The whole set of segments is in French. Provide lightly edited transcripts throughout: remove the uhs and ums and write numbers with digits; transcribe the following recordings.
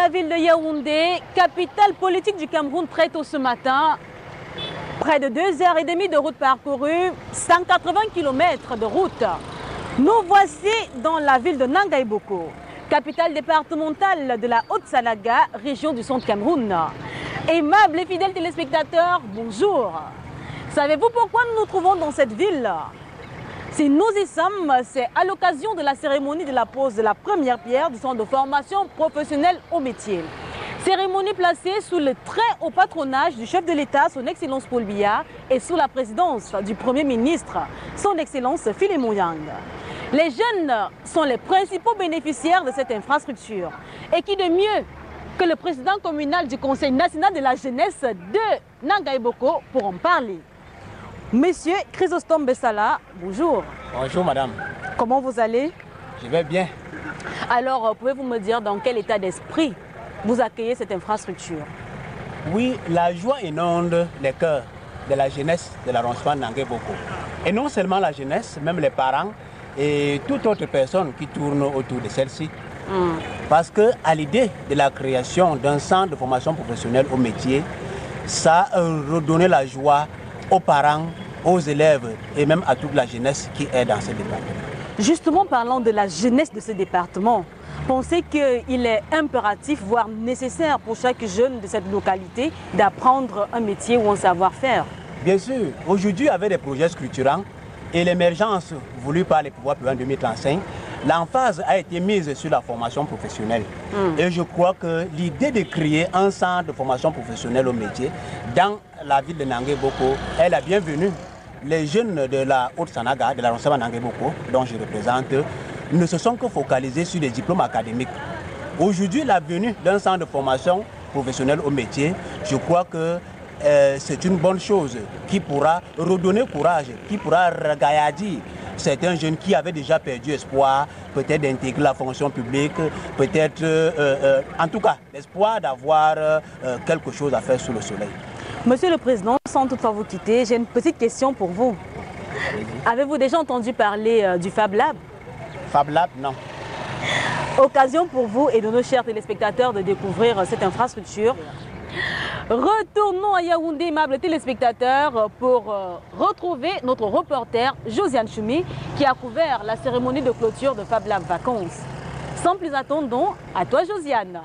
la ville de Yaoundé, capitale politique du Cameroun, très tôt ce matin. Près de 2h30 de route parcourue, 180 km de route. Nous voici dans la ville de Nangaïboko, capitale départementale de la Haute-Salaga, région du centre Cameroun. Aimables et fidèles téléspectateurs, bonjour. Savez-vous pourquoi nous nous trouvons dans cette ville? Si nous y sommes, c'est à l'occasion de la cérémonie de la pose de la première pierre du centre de formation professionnelle au métier. Cérémonie placée sous le très haut patronage du chef de l'État, son Excellence Paul Biya, et sous la présidence du Premier ministre, son Excellence Philémon Yang. Les jeunes sont les principaux bénéficiaires de cette infrastructure. Et qui de mieux que le président communal du Conseil national de la jeunesse de Nangaïboko pour en parler? Monsieur Chrysostome Bessala, bonjour. Bonjour madame. Comment vous allez? Je vais bien. Alors, pouvez-vous me dire dans quel état d'esprit vous accueillez cette infrastructure? Oui, la joie inonde les cœurs de la jeunesse de l'arrondissement Nangaïboko. Et non seulement la jeunesse, même les parents et toute autre personne qui tourne autour de celle-ci. Parce qu'à l'idée de la création d'un centre de formation professionnelle au métier, ça a redonné la joie aux parents, aux élèves et même à toute la jeunesse qui est dans ce département. Justement, parlant de la jeunesse de ce département, pensez qu'il est impératif, voire nécessaire pour chaque jeune de cette localité d'apprendre un métier ou un savoir-faire? Bien sûr, aujourd'hui avec des projets structurants et l'émergence voulue par les pouvoirs publics en 2035, l'emphase a été mise sur la formation professionnelle. Et je crois que l'idée de créer un centre de formation professionnelle au métier dans la ville de Nangaïboko est la bienvenue. Les jeunes de la Haute-Salaga, de l'arrondissement Nangaïboko, dont je représente, ne se sont que focalisés sur les diplômes académiques. Aujourd'hui, la venue d'un centre de formation professionnelle au métier, je crois que c'est une bonne chose qui pourra redonner courage, qui pourra regailladir certains jeunes qui avaient déjà perdu espoir, peut-être d'intégrer la fonction publique, peut-être, en tout cas, l'espoir d'avoir quelque chose à faire sous le soleil. Monsieur le Président, sans toutefois vous quitter, j'ai une petite question pour vous. Avez-vous déjà entendu parler du Fab Lab? Fab Lab, non. Occasion pour vous et de nos chers téléspectateurs de découvrir cette infrastructure. Retournons à Yaoundé, aimables téléspectateurs, pour retrouver notre reporter Josiane Choumi qui a couvert la cérémonie de clôture de Fab Lab Vacances. Sans plus attendre, à toi Josiane.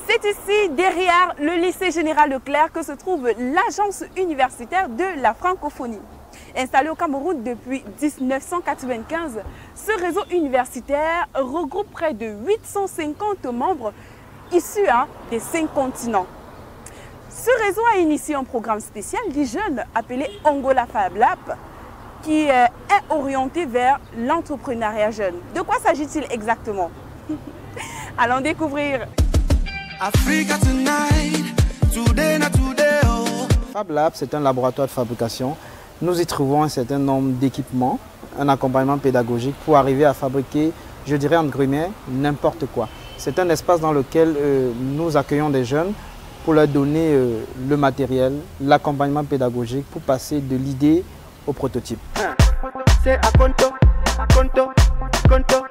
C'est ici, derrière le lycée général Leclerc, que se trouve l'agence universitaire de la francophonie. Installé au Cameroun depuis 1995, ce réseau universitaire regroupe près de 850 membres issus des 5 continents. Ce réseau a initié un programme spécial des jeunes appelé Angola Fab Lab qui est orienté vers l'entrepreneuriat jeune. De quoi s'agit-il exactement? Allons découvrir. Fab Lab, c'est un laboratoire de fabrication. Nous y trouvons un certain nombre d'équipements, un accompagnement pédagogique pour arriver à fabriquer, je dirais entre guillemets, n'importe quoi. C'est un espace dans lequel nous accueillons des jeunes pour leur donner le matériel, l'accompagnement pédagogique pour passer de l'idée au prototype.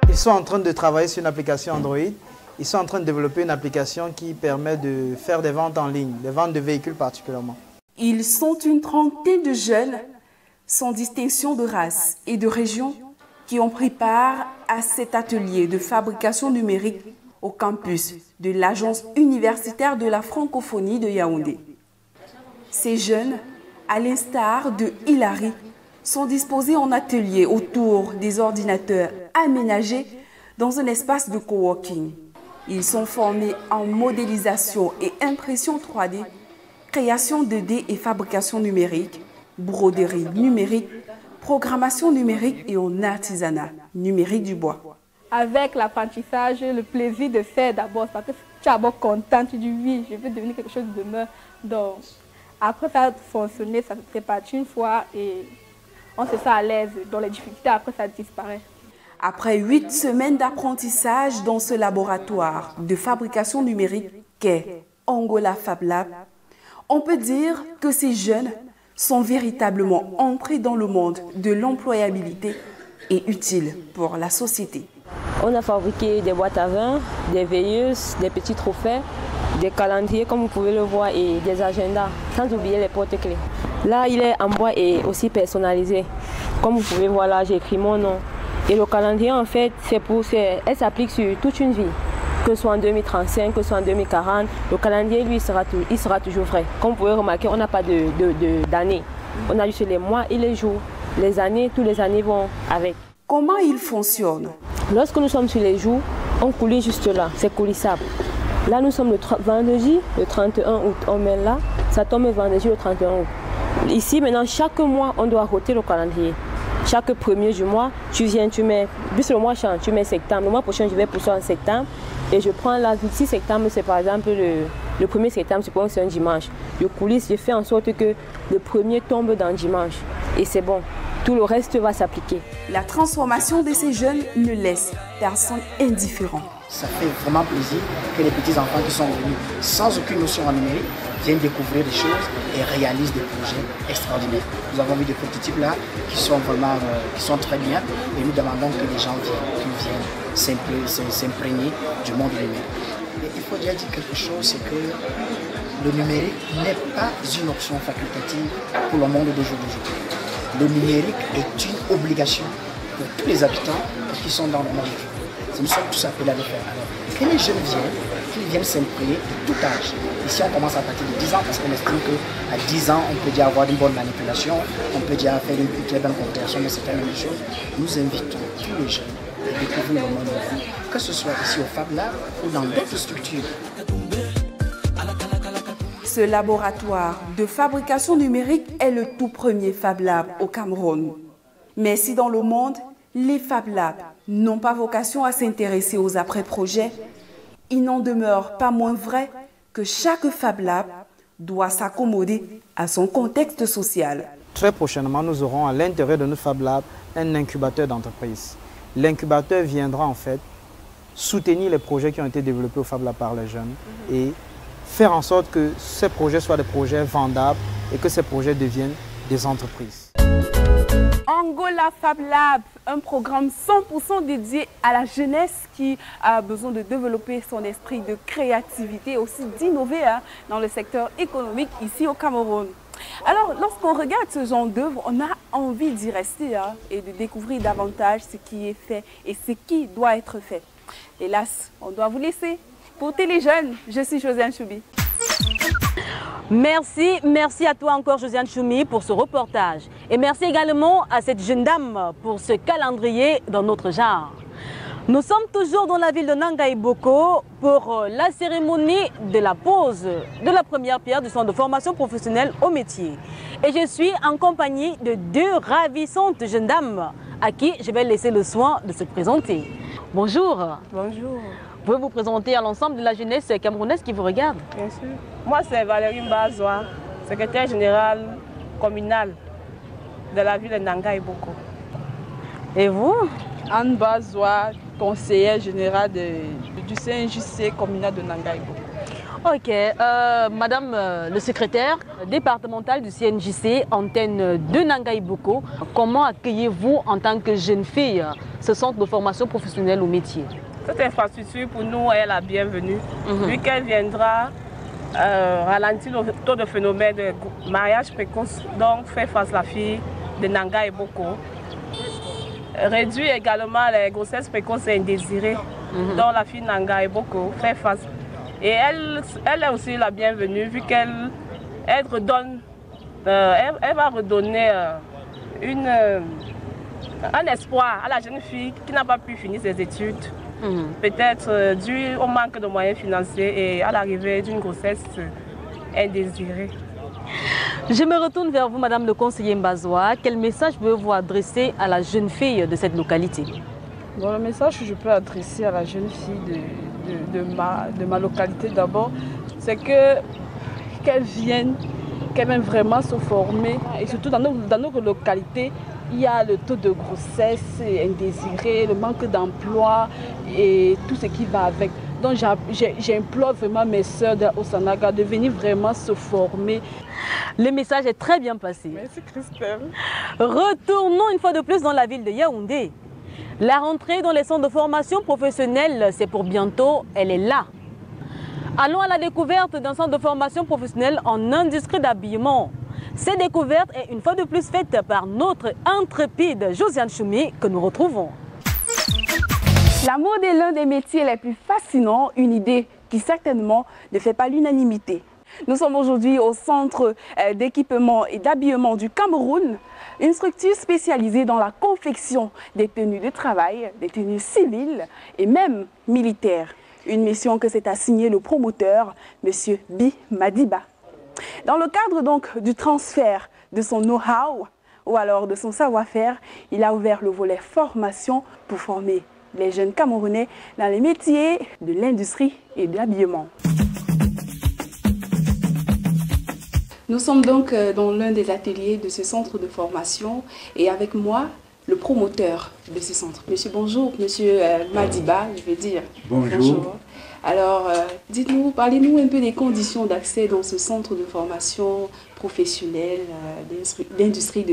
Ils sont en train de travailler sur une application Android. Ils sont en train de développer une application qui permet de faire des ventes en ligne, des ventes de véhicules particulièrement. Ils sont une trentaine de jeunes, sans distinction de race et de région, qui ont pris part à cet atelier de fabrication numérique au campus de l'agence universitaire de la francophonie de Yaoundé. Ces jeunes, à l'instar de Hilary, sont disposés en atelier autour des ordinateurs aménagés dans un espace de coworking. Ils sont formés en modélisation et impression 3D, création 2D et fabrication numérique, broderie numérique, programmation numérique et en artisanat numérique du bois. Avec l'apprentissage, le plaisir de faire d'abord, parce que tu es d'abord content, tu dis oui, je veux devenir quelque chose de demain. Donc, après ça a fonctionné, ça se prépare une fois et on se sent à l'aise. Dans les difficultés, après ça disparaît. Après 8 semaines d'apprentissage dans ce laboratoire de fabrication numérique qu'est Angola Fab Lab, on peut dire que ces jeunes sont véritablement entrés dans le monde de l'employabilité et utiles pour la société. On a fabriqué des boîtes à vin, des veilleuses, des petits trophées, des calendriers comme vous pouvez le voir et des agendas, sans oublier les porte-clés. Là, il est en bois et aussi personnalisé. Comme vous pouvez voir là, j'ai écrit mon nom. Et le calendrier, en fait, elle s'applique sur toute une vie. Que ce soit en 2035, que ce soit en 2040, le calendrier, lui, il sera toujours vrai. Comme vous pouvez remarquer, on n'a pas d'année. On a juste les mois et les jours. Les années, tous les années vont avec. Comment il fonctionne? Lorsque nous sommes sur les jours, on coulisse juste là, c'est coulissable. Là, nous sommes le vendredi, le 31 août, on met là, ça tombe vendredi le 31 août. Ici, maintenant, chaque mois, on doit roter le calendrier. Chaque premier du mois, tu viens, tu mets, puisque le mois change, tu mets septembre. Le mois prochain, je vais pour ça en septembre. Et je prends là, si septembre, c'est par exemple le 1er septembre, c'est un dimanche. Je coulisse, je fais en sorte que le premier tombe dans le dimanche. Et c'est bon. Tout le reste va s'appliquer. La transformation de ces jeunes ne laisse personne indifférent. Ça fait vraiment plaisir que les petits-enfants qui sont venus sans aucune notion en numérique viennent découvrir des choses et réalisent des projets extraordinaires. Nous avons vu des prototypes là qui sont vraiment très bien et nous demandons que les gens viennent s'imprégner du monde numérique. Et il faut déjà dire quelque chose, c'est que le numérique n'est pas une option facultative pour le monde d'aujourd'hui. Le numérique est une obligation pour tous les habitants qui sont dans le monde. Nous sommes tous appelés à le faire. Alors, que les jeunes viennent s'imprégner de tout âge. Ici, on commence à partir de 10 ans parce qu'on estime qu'à 10 ans, on peut déjà avoir une bonne manipulation, on peut déjà faire une très bonne compréhension, mais c'est pas la même chose. Nous invitons tous les jeunes à découvrir le monde, que ce soit ici au Fab Lab ou dans d'autres structures. Ce laboratoire de fabrication numérique est le tout premier Fab Lab au Cameroun. Mais si dans le monde, les Fab Labs n'ont pas vocation à s'intéresser aux après-projets, il n'en demeure pas moins vrai que chaque Fab Lab doit s'accommoder à son contexte social. Très prochainement, nous aurons à l'intérieur de notre Fab Lab un incubateur d'entreprise. L'incubateur viendra en fait soutenir les projets qui ont été développés au Fab Lab par les jeunes et faire en sorte que ces projets soient des projets vendables et que ces projets deviennent des entreprises. Angola Fab Lab, un programme 100% dédié à la jeunesse qui a besoin de développer son esprit de créativité et aussi d'innover dans le secteur économique ici au Cameroun. Alors, lorsqu'on regarde ce genre d'œuvre, on a envie d'y rester et de découvrir davantage ce qui est fait et ce qui doit être fait. Hélas, on doit vous laisser. Pour Téléjeunes, je suis Josiane Choubi. Merci à toi encore Josiane Choumi pour ce reportage. Et merci également à cette jeune dame pour ce calendrier dans notre genre. Nous sommes toujours dans la ville de Nangaï Boko pour la cérémonie de la pose de la première pierre du centre de formation professionnelle au métier. Et je suis en compagnie de deux ravissantes jeunes dames à qui je vais laisser le soin de se présenter. Bonjour. Bonjour. Vous pouvez vous présenter à l'ensemble de la jeunesse camerounaise qui vous regarde? Bien sûr. Moi, c'est Valérie Mbazoua, secrétaire générale communale de la ville de Nangaï Boko. Et vous? Anne Mbazoua, conseillère générale du CNJC communal de Nangaï Boko. Ok, Madame le secrétaire départemental du CNJC, antenne de Nangaï Boko, comment accueillez-vous en tant que jeune fille ce centre de formation professionnelle au métier? Cette infrastructure pour nous est la bienvenue, vu qu'elle viendra ralentir le taux de phénomène de mariage précoce, donc faire face à la fille de Nangaï Boko. Réduire également les grossesses précoces et indésirées, dont la fille Nangaï Boko fait face. Et elle est aussi la bienvenue, vu qu'elle redonne, elle va redonner un espoir à la jeune fille qui n'a pas pu finir ses études. Peut-être dû au manque de moyens financiers et à l'arrivée d'une grossesse indésirée. Je me retourne vers vous, Madame le conseiller Mbazoua. Quel message pouvez-vous adresser à la jeune fille de cette localité? Bon, le message que je peux adresser à la jeune fille de ma localité d'abord, c'est qu'elle vienne vraiment se former. Et surtout dans notre localité, il y a le taux de grossesse indésiré, le manque d'emploi et tout ce qui va avec. Donc j'implore vraiment mes sœurs d'Osanaga de venir vraiment se former. Le message est très bien passé. Merci Christelle. Retournons une fois de plus dans la ville de Yaoundé. La rentrée dans les centres de formation professionnelle, c'est pour bientôt, elle est là. Allons à la découverte d'un centre de formation professionnelle en industrie d'habillement. Cette découverte est une fois de plus faite par notre intrépide Josiane Choumi que nous retrouvons. La mode est l'un des métiers les plus fascinants, une idée qui certainement ne fait pas l'unanimité. Nous sommes aujourd'hui au centre d'équipement et d'habillement du Cameroun, une structure spécialisée dans la confection des tenues de travail, des tenues civiles et même militaires. Une mission que s'est assignée le promoteur, M. Bi Madiba. Dans le cadre donc du transfert de son know-how ou alors de son savoir-faire, il a ouvert le volet formation pour former les jeunes Camerounais dans les métiers de l'industrie et de l'habillement. Nous sommes donc dans l'un des ateliers de ce centre de formation et avec moi, le promoteur de ce centre. Monsieur, bonjour, monsieur Madiba, je veux dire. Bonjour. Alors, dites-nous, parlez-nous un peu des conditions d'accès dans ce centre de formation professionnelle d'industrie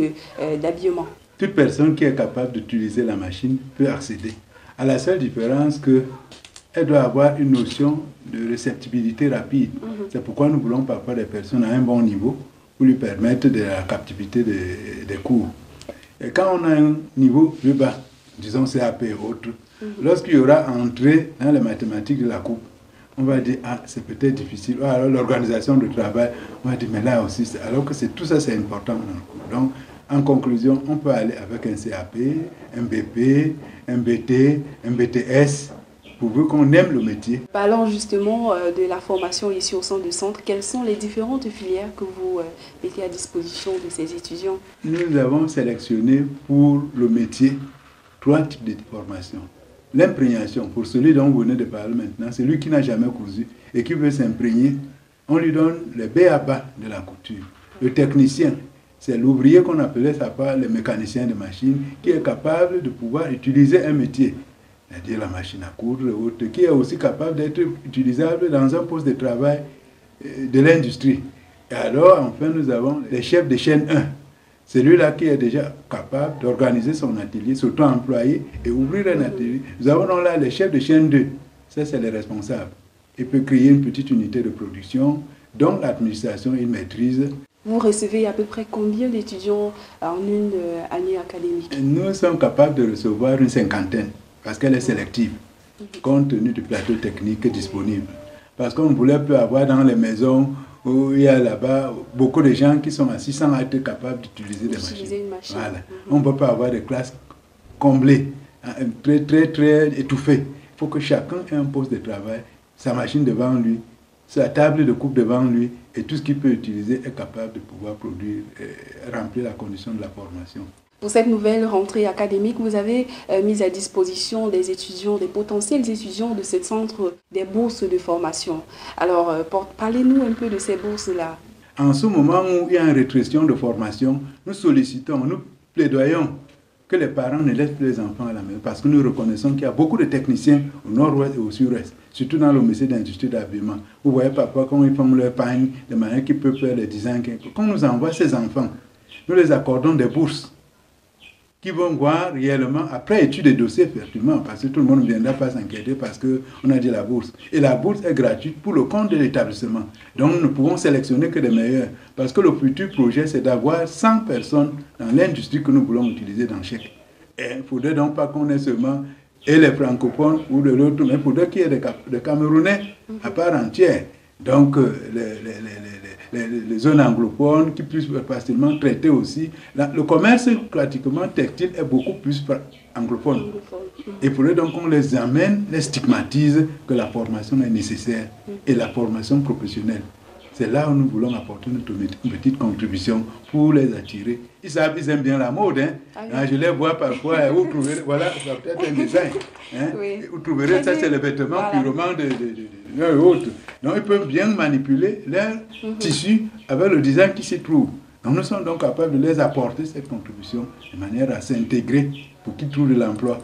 d'habillement. Toute personne qui est capable d'utiliser la machine peut accéder. À la seule différence qu'elle doit avoir une notion de réceptibilité rapide. C'est pourquoi nous voulons parfois des personnes à un bon niveau pour lui permettre de la captivité des cours. Et quand on a un niveau plus bas, disons CAP et autres, lorsqu'il y aura entrée dans les mathématiques de la coupe, on va dire, ah, c'est peut-être difficile. Ou alors l'organisation du travail, on va dire, mais là aussi, alors que tout ça, c'est important dans le cours. Donc, en conclusion, on peut aller avec un CAP, un BP, un BT, un BTS, pourvu qu'on aime le métier. Parlons justement de la formation ici au sein du centre. Quelles sont les différentes filières que vous mettez à disposition de ces étudiants? Nous avons sélectionné pour le métier 3 types de formation. L'imprégnation, pour celui dont vous venez de parler maintenant, c'est lui qui n'a jamais cousu et qui veut s'imprégner. On lui donne le b.a.-ba de la couture. Le technicien, c'est l'ouvrier qu'on appelait ça par le mécanicien de machine, qui est capable de pouvoir utiliser un métier, c'est-à-dire la machine à coudre, autre, qui est aussi capable d'être utilisable dans un poste de travail de l'industrie. Et alors, enfin, nous avons les chefs de chaîne 1. Celui-là qui est déjà capable d'organiser son atelier, s'auto-employer et ouvrir un atelier. Nous avons donc là les chefs de chaîne 2. Ça, c'est les responsables. Il peut créer une petite unité de production dont l'administration, il maîtrise. Vous recevez à peu près combien d'étudiants en une année académique? Nous sommes capables de recevoir une cinquantaine, parce qu'elle est sélective, compte tenu du plateau technique disponible. Parce qu'on voulait peu avoir dans les maisons où il y a là-bas beaucoup de gens qui sont assis sans être capables d'utiliser des machines. Voilà. On ne peut pas avoir des classes comblées, très étouffées. Il faut que chacun ait un poste de travail, sa machine devant lui, sa table de coupe devant lui, et tout ce qu'il peut utiliser est capable de pouvoir produire, remplir la condition de la formation. Pour cette nouvelle rentrée académique, vous avez mis à disposition des étudiants, des potentiels étudiants de ce centre, des bourses de formation. Alors, parlez-nous un peu de ces bourses-là. En ce moment où il y a une rétrécition de formation, nous sollicitons, nous plaidoyons que les parents ne laissent plus les enfants à la maison, parce que nous reconnaissons qu'il y a beaucoup de techniciens au nord-ouest et au sud-ouest, surtout dans le métier d'industrie d'habillement. Vous voyez parfois comment ils font leur pagne de manière qu'ils peuvent faire les designs. Quand on nous envoie ces enfants, nous les accordons des bourses qui vont voir réellement, après étude des dossiers, effectivement, parce que tout le monde ne viendra pas s'inquiéter parce qu'on a dit la bourse. Et la bourse est gratuite pour le compte de l'établissement. Donc nous ne pouvons sélectionner que les meilleurs, parce que le futur projet, c'est d'avoir 100 personnes dans l'industrie que nous voulons utiliser dans chaque. Et il ne faudrait donc pas qu'on ait seulement et les francophones ou de l'autre, mais il faudrait qu'il y ait des Camerounais à part entière. Donc les zones anglophones qui puissent facilement traiter aussi. Le commerce pratiquement textile est beaucoup plus anglophone. Il faudrait donc qu'on les amène, les stigmatise que la formation est nécessaire et la formation professionnelle. C'est là où nous voulons apporter notre petite contribution pour les attirer. Ils aiment bien la mode. Hein? Je les vois parfois, vous trouverez, voilà, ça peut être un design. Hein? Oui. Vous trouverez, ça c'est les vêtements purement de autres. Donc ils peuvent bien manipuler leur tissu avec le design qui s'y trouve. Donc nous sommes donc capables de les apporter cette contribution de manière à s'intégrer pour qu'ils trouvent de l'emploi,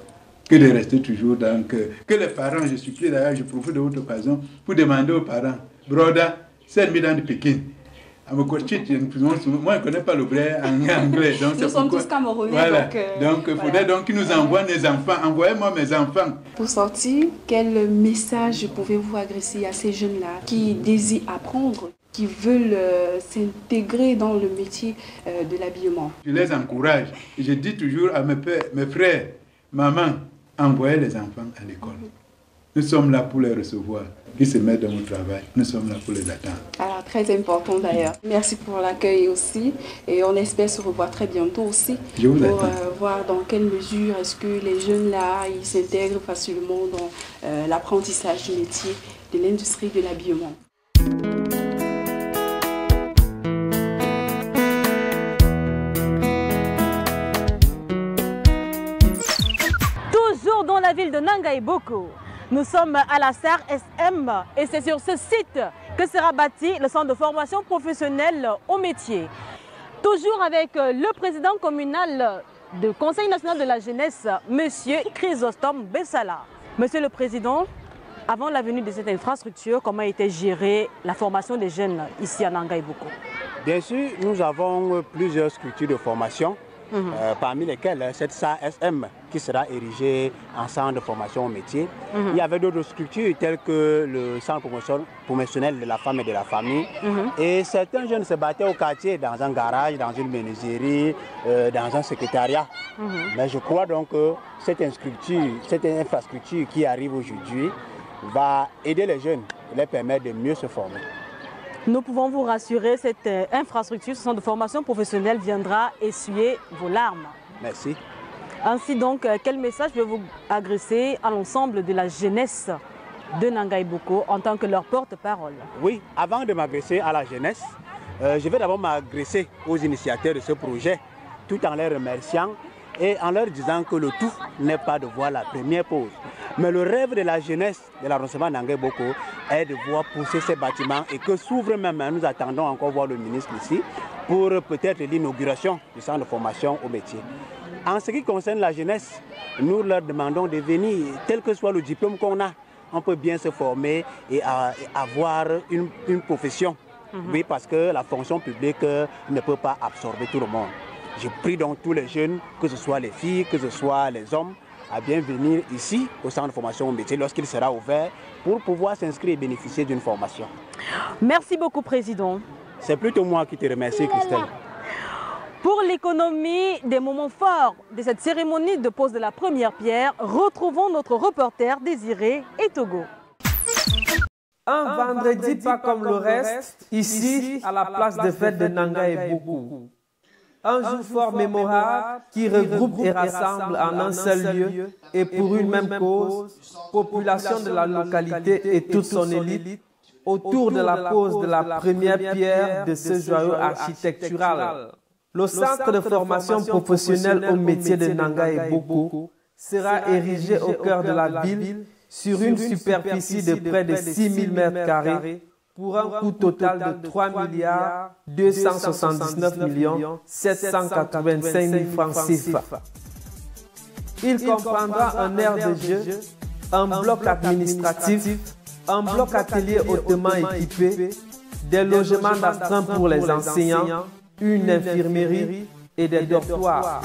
que de rester toujours dans que les parents, je supplie d'ailleurs, je profite de votre occasion pour demander aux parents, broda, send me down to Pékin. moi, je ne connais pas le vrai anglais. Donc nous sommes tous Camerounais. Voilà. Donc, il faudrait donc qu'ils nous envoient des enfants. Envoyez-moi mes enfants. Pour sortir, quel message pouvez-vous adresser à ces jeunes-là qui désirent apprendre, qui veulent s'intégrer dans le métier de l'habillement? Je les encourage. Je dis toujours à mes frères, maman, envoyez les enfants à l'école. Nous sommes là pour les recevoir. Ils se mettent dans le travail. Nous sommes là pour les attendre. Alors, très important d'ailleurs. Merci pour l'accueil aussi. Et on espère se revoir très bientôt aussi. Je vous pour attends. Voir dans quelle mesure est-ce que les jeunes là, ils s'intègrent facilement dans l'apprentissage du métier de l'industrie de l'habillement. Toujours dans la ville de Nangaï Boko. Nous sommes à la SAR SM et c'est sur ce site que sera bâti le centre de formation professionnelle au métier. Toujours avec le président communal du Conseil national de la jeunesse, M. Chrysostome Bessala. Monsieur le Président, avant la venue de cette infrastructure, comment était gérée la formation des jeunes ici à Nangaï Boko? Bien sûr, nous avons plusieurs structures de formation. Parmi lesquelles cette SASM qui sera érigée en centre de formation au métier. Il y avait d'autres structures telles que le centre promotionnel de la femme et de la famille. Et certains jeunes se battaient au quartier, dans un garage, dans une menuiserie, dans un secrétariat. Mais je crois donc que cette infrastructure qui arrive aujourd'hui va aider les jeunes et les permettre de mieux se former. Nous pouvons vous rassurer, cette infrastructure, ce centre de formation professionnelle viendra essuyer vos larmes. Merci. Ainsi donc, quel message pouvez-vous adresser à l'ensemble de la jeunesse de Nangaï Boko en tant que leur porte-parole? Oui, avant de m'adresser à la jeunesse, je vais d'abord m'adresser aux initiateurs de ce projet, tout en les remerciant et en leur disant que le tout n'est pas de voir la première pause. Mais le rêve de la jeunesse de l'arrondissement Nangaï Boko est de voir pousser ces bâtiments et que s'ouvre même, nous attendons encore voir le ministre ici, pour peut-être l'inauguration du centre de formation au métier. En ce qui concerne la jeunesse, nous leur demandons de venir, quel que soit le diplôme qu'on a, on peut bien se former et avoir une profession. Oui, parce que la fonction publique ne peut pas absorber tout le monde. Je prie donc tous les jeunes, que ce soit les filles, que ce soit les hommes, à bien venir ici au centre de formation au métier lorsqu'il sera ouvert pour pouvoir s'inscrire et bénéficier d'une formation. Merci beaucoup, Président. C'est plutôt moi qui te remercie, Christelle. Pour l'économie des moments forts de cette cérémonie de pose de la première pierre, retrouvons notre reporter Désiré Etogo. Un vendredi pas comme le reste, ici à la place de fête de Nangaï Boko. Un jour fort mémorable qui regroupe et rassemble en un seul lieu et pour une même cause, population de la localité et toute son élite, autour de la pose de la première pierre de ce joyau architectural. Le centre de formation professionnelle au métier de Nangaï Boko sera érigé au cœur de la ville sur une superficie de près de 6000 m² pour un coût total de 3 279 785 000 francs CFA. Il comprendra un aire de jeu, un bloc administratif, un bloc atelier hautement équipé, des logements d'astreinte pour les enseignants, une infirmerie et des dortoirs.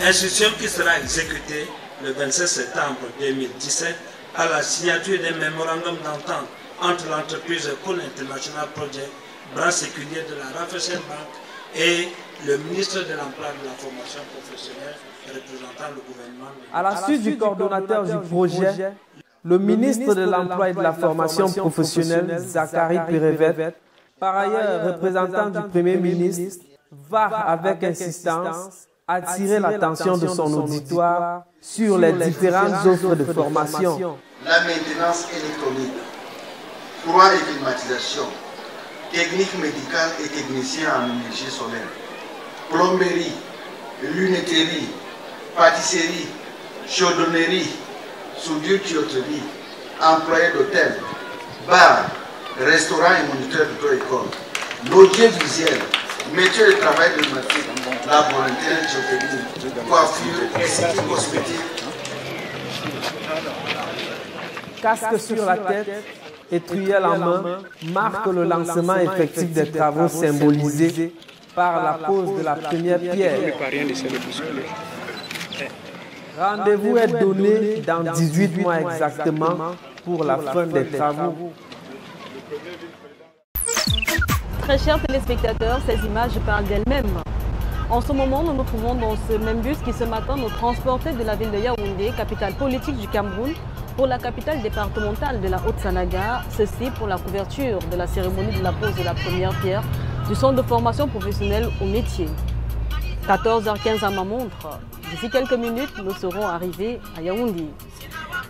Instruction qui sera exécutée le 27 septembre 2017 à la signature d'un mémorandum d'entente entre l'entreprise Cool International Project, bras séculier de la Raiffeisen Bank, et le ministre de l'Emploi et de la Formation professionnelle représentant le gouvernement. À la suite du coordonnateur du projet, le ministre de l'Emploi et de la Formation professionnelle, Zachary Perevet, par ailleurs représentant du Premier ministre, va avec insistance attirer l'attention de son auditoire sur les différentes offres de formation. La maintenance électronique, froid et climatisation, technique médicale et technicien en énergie solaire, plomberie, lunetterie, pâtisserie, chaudronnerie, soudure tuyauterie, employé d'hôtel, bar, restaurant et moniteur d'auto-école, l'audiovisuel, métier de travail de la volontaire, je peux dire, coiffure, esthétique, cosmétique. Casque sur la tête, étriel en main, marque le lancement effectif des travaux symbolisés par la pose de la première pierre. Rendez-vous est donné dans 18 mois exactement pour la fin des travaux. Très chers téléspectateurs, ces images parlent d'elles-mêmes. En ce moment, nous nous trouvons dans ce même bus qui ce matin nous transportait de la ville de Yaoundé, capitale politique du Cameroun, pour la capitale départementale de la Haute-Sanaga, ceci pour la couverture de la cérémonie de la pose de la première pierre du centre de formation professionnelle au métier. 14h15 à ma montre. D'ici quelques minutes, nous serons arrivés à Yaoundé.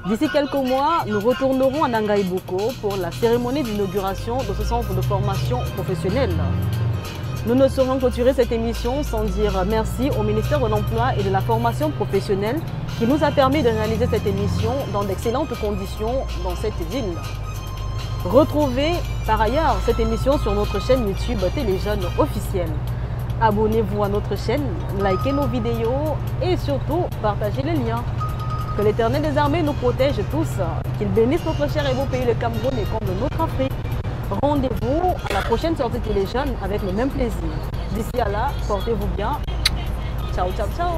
D'ici quelques mois, nous retournerons à Nangaï Boko pour la cérémonie d'inauguration de ce centre de formation professionnelle. Nous ne saurons clôturer cette émission sans dire merci au ministère de l'Emploi et de la formation professionnelle qui nous a permis de réaliser cette émission dans d'excellentes conditions dans cette ville. Retrouvez par ailleurs cette émission sur notre chaîne YouTube Téléjeunes officielle. Abonnez-vous à notre chaîne, likez nos vidéos et surtout partagez les liens. Que l'Éternel des armées nous protège tous, qu'il bénisse notre cher et beau pays le Cameroun et comble notre Afrique. Rendez-vous à la prochaine sortie Téléjeunes avec le même plaisir. D'ici à là, portez-vous bien. Ciao, ciao, ciao.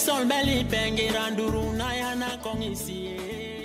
Sol beli pengiran duruna yana kong isi